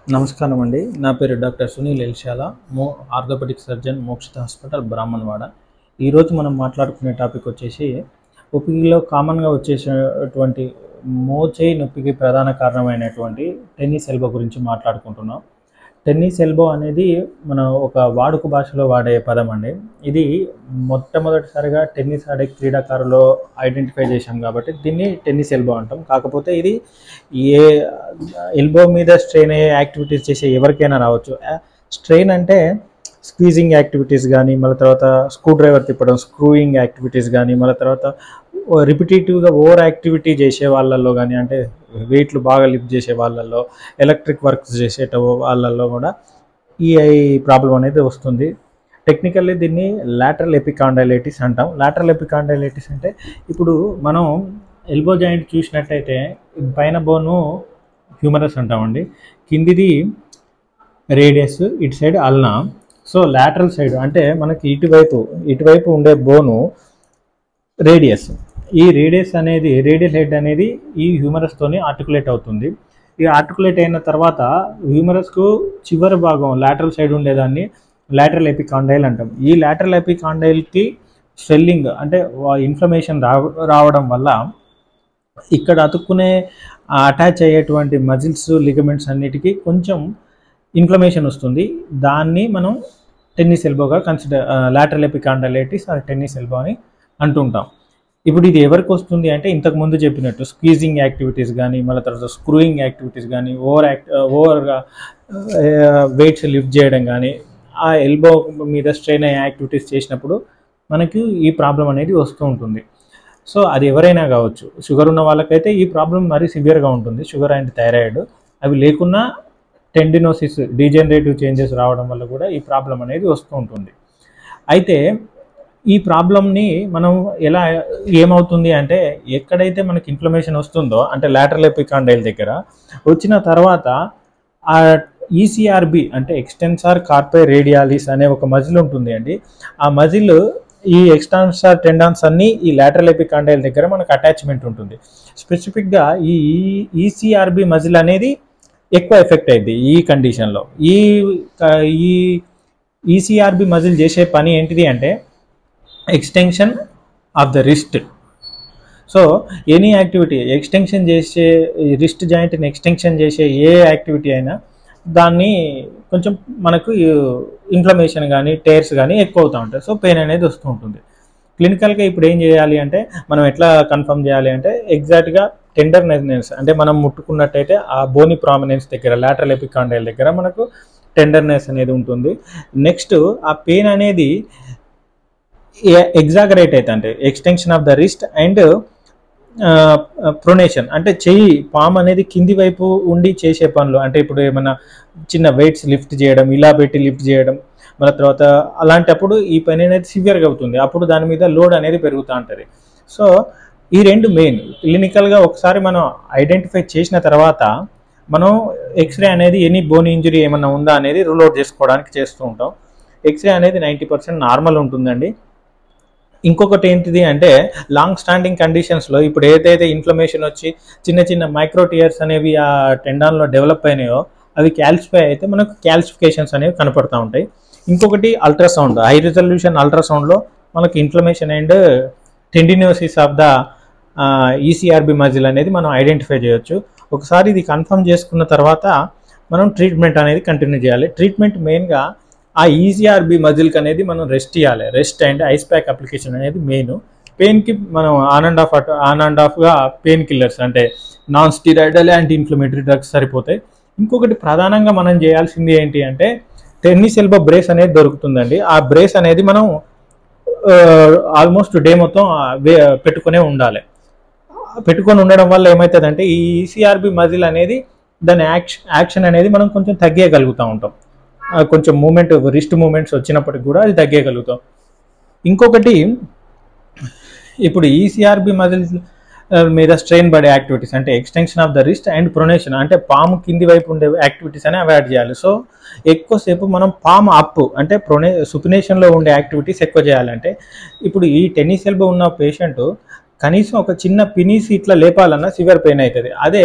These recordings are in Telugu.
నమస్కారం అండి. నా పేరు doctor Sunil Elshala, orthopaedic surgeon, Mokshita hospital, Brahmanwada. ఈరోజు మనం మాట్లాడుకునే టాపిక్ వచ్చేసి ఒపికిలో కామన్గా వచ్చేసేటువంటి మోచేయి నొప్పికి ప్రధాన కారణమైనటువంటి టెన్నిస్ ఎల్బో గురించి మాట్లాడుకుంటున్నాం. టెన్నిస్ ఎల్బో అనేది మన ఒక వాడుక భాషలో వాడే పదం అండి. ఇది మొట్టమొదటిసారిగా టెన్నిస్ ఆడే క్రీడాకారులు ఐడెంటిఫై చేశాం కాబట్టి దీన్ని టెన్నిస్ ఎల్బో అంటాం. కాకపోతే ఇది ఏ ఎల్బో మీద స్ట్రెయిన్ అయ్యే యాక్టివిటీస్ చేసే ఎవరికైనా రావచ్చు. స్ట్రెయిన్ అంటే స్క్వీజింగ్ యాక్టివిటీస్ కానీ, మళ్ళీ తర్వాత స్క్రూ డ్రైవర్ తిప్పడం, స్క్రూయింగ్ యాక్టివిటీస్ కానీ, మళ్ళీ తర్వాత రిపిటేటివ్గా ఓవర్ యాక్టివిటీ చేసే వాళ్ళల్లో కానీ, అంటే వెయిట్లు బాగా లిఫ్ట్ చేసే వాళ్ళల్లో, ఎలక్ట్రిక్ వర్క్స్ చేసేట వాళ్ళల్లో కూడా ఈ ప్రాబ్లం అనేది వస్తుంది. టెక్నికల్లీ దీన్ని లాటరల్ ఎపికాండైలైటిస్ అంటాం. లాటరల్ ఎపికాండైలైటిస్ అంటే ఇప్పుడు మనం ఎల్బో జాయింట్ చూసినట్టయితే పైన బోను హ్యూమరస్ అంటామండి, కిందిది రేడియస్, ఇటు side ulna. So lateral side అంటే మనకి ఇటువైపు ఉండే బోను రేడియస్. ఈ రేడియస్ అనేది, రేడియల్ హెడ్ అనేది ఈ హ్యూమరస్తోని ఆర్టికులేట్ అవుతుంది. ఈ ఆర్టికులేట్ అయిన తర్వాత హ్యూమరస్కు చివరి భాగం లాటరల్ సైడ్ ఉండేదాన్ని లాటరల్ ఎపికాండైల్ అంటాం. ఈ లాటరల్ ఎపికాండైల్కి స్వెల్లింగ్ అంటే ఇన్ఫ్లమేషన్ రావడం వల్ల ఇక్కడ అతుక్కునే అటాచ్ అయ్యేటువంటి మజిల్స్, లిగమెంట్స్ అన్నిటికీ కొంచెం ఇన్ఫ్లమేషన్ వస్తుంది. దాన్ని మనం టెన్నిస్ ఎల్బోగా లాటరల్ ఎపికాండైలైటిస్ అది టెన్నిస్ ఎల్బో అని అంటుంటాం. ఇప్పుడు ఇది ఎవరికి వస్తుంది అంటే ఇంతకుముందు చెప్పినట్టు స్క్వీజింగ్ యాక్టివిటీస్ కానీ, మళ్ళీ తర్వాత స్క్రూయింగ్ యాక్టివిటీస్ కానీ, ఓవర్గా వెయిట్స్ లిఫ్ట్ చేయడం కానీ, ఆ ఎల్బో మీద స్ట్రెయిన్ అయ్యే యాక్టివిటీస్ చేసినప్పుడు మనకి ఈ ప్రాబ్లం అనేది వస్తూ ఉంటుంది. సో అది ఎవరైనా కావచ్చు. షుగర్ ఉన్న వాళ్ళకైతే ఈ ప్రాబ్లం మరీ సివియర్గా ఉంటుంది, షుగర్ అండ్ థైరాయిడ్. అవి లేకున్నా టెండినోసిస్, డీజనరేటివ్ చేంజెస్ రావడం వల్ల కూడా ఈ ప్రాబ్లం అనేది వస్తూ ఉంటుంది. అయితే ఈ ప్రాబ్లమ్ని మనం ఏమవుతుంది అంటే ఎక్కడైతే మనకి ఇన్ఫ్లమేషన్ వస్తుందో, అంటే లాటరల్ ఎపికాండైల్ దగ్గర వచ్చిన తర్వాత ఆ ఈసీఆర్బి అంటే ఎక్స్టెన్సార్ కార్పై రేడియాలిస్ అనే ఒక మజిల్ ఉంటుంది అండి. ఆ మజిల్, ఈ ఎక్స్టెన్సార్ టెండాన్స్ అన్నీ ఈ లాటరల్ ఎపికాండైల్ దగ్గర మనకు అటాచ్మెంట్ ఉంటుంది. స్పెసిఫిక్గా ఈ ఈసీఆర్బి మజిల్ అనేది ఎక్కువ ఎఫెక్ట్ అయింది ఈ కండిషన్లో. ఈ ఈసీఆర్బి మజిల్ చేసే పని ఏంటిది అంటే extension of the wrist. So any activity extension చేసే, రిస్ట్ జాయింట్ని ఎక్స్టెన్షన్ చేసే ఏ యాక్టివిటీ అయినా దాన్ని కొంచెం మనకు ఇన్ఫ్లమేషన్ కానీ, టేర్స్ కానీ ఎక్కువ అవుతూ ఉంటాయి. సో పెయిన్ అనేది వస్తూ ఉంటుంది. క్లినికల్గా ఇప్పుడు ఏం చేయాలి అంటే మనం ఎట్లా కన్ఫర్మ్ చేయాలి అంటే ఎగ్జాక్ట్గా టెండర్నెస్ అంటే మనం ముట్టుకున్నట్టయితే ఆ బోని ప్రామినెన్స్ దగ్గర, లాటరల్ ఎపికాండైల్ దగ్గర మనకు టెండర్నెస్ అనేది ఉంటుంది. నెక్స్ట్ ఆ పెయిన్ అనేది ఎగ్జాగరేట్ అయితే అంటే extension of the wrist and pronation అంటే చెయ్యి పామ్ అనేది కింది వైపు ఉండి చేసే పనులు, అంటే ఇప్పుడు ఏమైనా చిన్న వెయిట్స్ లిఫ్ట్ చేయడం, ఇలా పెట్టి లిఫ్ట్ చేయడం, మళ్ళీ తర్వాత అలాంటప్పుడు ఈ పని అనేది సివియర్గా అవుతుంది. అప్పుడు దాని మీద లోడ్ అనేది పెరుగుతూ ఉంటుంది. సో ఈ రెండు మెయిన్. క్లినికల్గా ఒకసారి మనం ఐడెంటిఫై చేసిన తర్వాత మనం ఎక్స్రే అనేది ఎనీ బోన్ ఇంజరీ ఏమన్నా ఉందా అనేది రూల్ అవుట్ చేసుకోవడానికి చేస్తూ ఉంటాం. ఎక్స్రే అనేది 90% నార్మల్ ఉంటుందండి. ఇంకొకటి ఏంటిది అంటే లాంగ్ స్టాండింగ్ కండిషన్స్లో ఇప్పుడు ఏదైతే ఇన్ఫ్లమేషన్ వచ్చి చిన్న చిన్న మైక్రోటియర్స్ అనేవి ఆ టెండాన్లో డెవలప్ అయినాయో అవి క్యాల్సిఫై అయితే మనకు క్యాల్సిఫికేషన్స్ అనేవి కనపడుతూ ఉంటాయి. ఇంకొకటి అల్ట్రాసౌండ్, హై రిజల్యూషన్ అల్ట్రాసౌండ్లో మనకు inflammation and tendinosis of the ECRB muscle అనేది మనం ఐడెంటిఫై చేయొచ్చు. ఒకసారి ఇది కన్ఫర్మ్ చేసుకున్న తర్వాత మనం ట్రీట్మెంట్ అనేది కంటిన్యూ చేయాలి. ట్రీట్మెంట్ మెయిన్గా ఆ ఈసీఆర్బి మజిల్కి అనేది మనం రెస్ట్ ఇవ్వాలి. Rest and ice pack application అనేది మెయిన్. పెయిన్కి మనం ఆన్ అండ్ ఆఫ్గా పెయిన్ కిల్లర్స్ అంటే non steroidal anti inflammatory drugs సరిపోతాయి. ఇంకొకటి ప్రధానంగా మనం చేయాల్సింది ఏంటి అంటే టెన్నిస్ ఎల్బో బ్రేస్ అనేది దొరుకుతుందండి. ఆ బ్రేస్ అనేది మనం ఆల్మోస్ట్ డే మొత్తం పెట్టుకునే ఉండాలి. పెట్టుకొని ఉండడం వల్ల ఏమవుతుందంటే ఈ ఈసీఆర్బి మజిల్ అనేది దాని యాక్షన్ అనేది మనం కొంచెం తగ్గేయగలుగుతూ ఉంటాం. కొంచెం మూమెంట్, రిస్ట్ మూమెంట్స్ వచ్చినప్పటికి కూడా అది తగ్గేయగలుగుతాం. ఇంకొకటి ఇప్పుడు ఈసీఆర్బి మజిల్ మీద స్ట్రెయిన్ పడే యాక్టివిటీస్ అంటే extension of the wrist and pronation అంటే పాము కింది వైపు ఉండే యాక్టివిటీస్ అని అవాయిడ్ చేయాలి. సో ఎక్కువసేపు మనం పామ్ అప్ అంటే సుపినేషన్లో ఉండే యాక్టివిటీస్ ఎక్కువ చేయాలంటే ఇప్పుడు ఈ టెన్నిస్ ఎల్బో ఉన్న పేషెంట్ కనీసం ఒక చిన్న పినీసి ఇట్లా లేపాలన్నా సివియర్ పెయిన్ అవుతుంది. అదే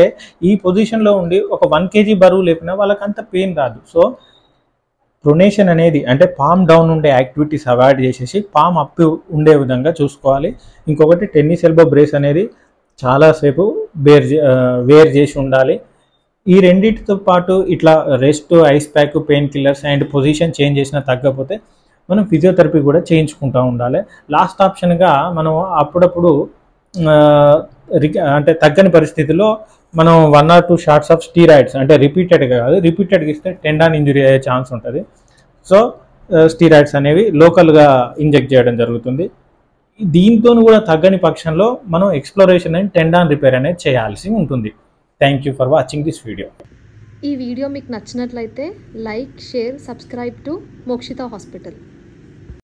ఈ పొజిషన్లో ఉండి ఒక 1 kg బరువు లేపినా వాళ్ళకి అంత పెయిన్ రాదు. సో ప్రొనేషన్ అనేది అంటే పామ్ డౌన్ ఉండే యాక్టివిటీస్ అవాయిడ్ చేసేసి పామ్ అప్ ఉండే విధంగా చూసుకోవాలి. ఇంకొకటి టెన్నిస్ ఎల్బో బ్రేస్ అనేది చాలాసేపు వేర్ చేసి ఉండాలి. ఈ రెండింటితో పాటు ఇట్లా rest, ice pack, pain killers and position change చేసినా తగ్గకపోతే మనం ఫిజియోథెరపీ కూడా చేయించుకుంటూ ఉండాలి. లాస్ట్ ఆప్షన్గా మనం అప్పుడప్పుడు అంటే తగ్గని పరిస్థితిలో మనం 1 or 2 షాట్స్ ఆఫ్ స్టీరాయిడ్స్ అంటే రిపీటెడ్గా ఇస్తే టెండాన్ ఇంజురీ అయ్యే ఛాన్స్ ఉంటుంది. సో స్టీరాయిడ్స్ అనేవి లోకల్గా ఇంజెక్ట్ చేయడం జరుగుతుంది. దీంతో కూడా తగ్గని పక్షంలో మనం ఎక్స్ప్లోరేషన్ అండ్ టెండాన్ రిపేర్ అనేది చేయాల్సి ఉంటుంది. Thank you for watching this video. ఈ వీడియో మీకు నచ్చినట్లయితే like, share, subscribe to Mokshita hospital.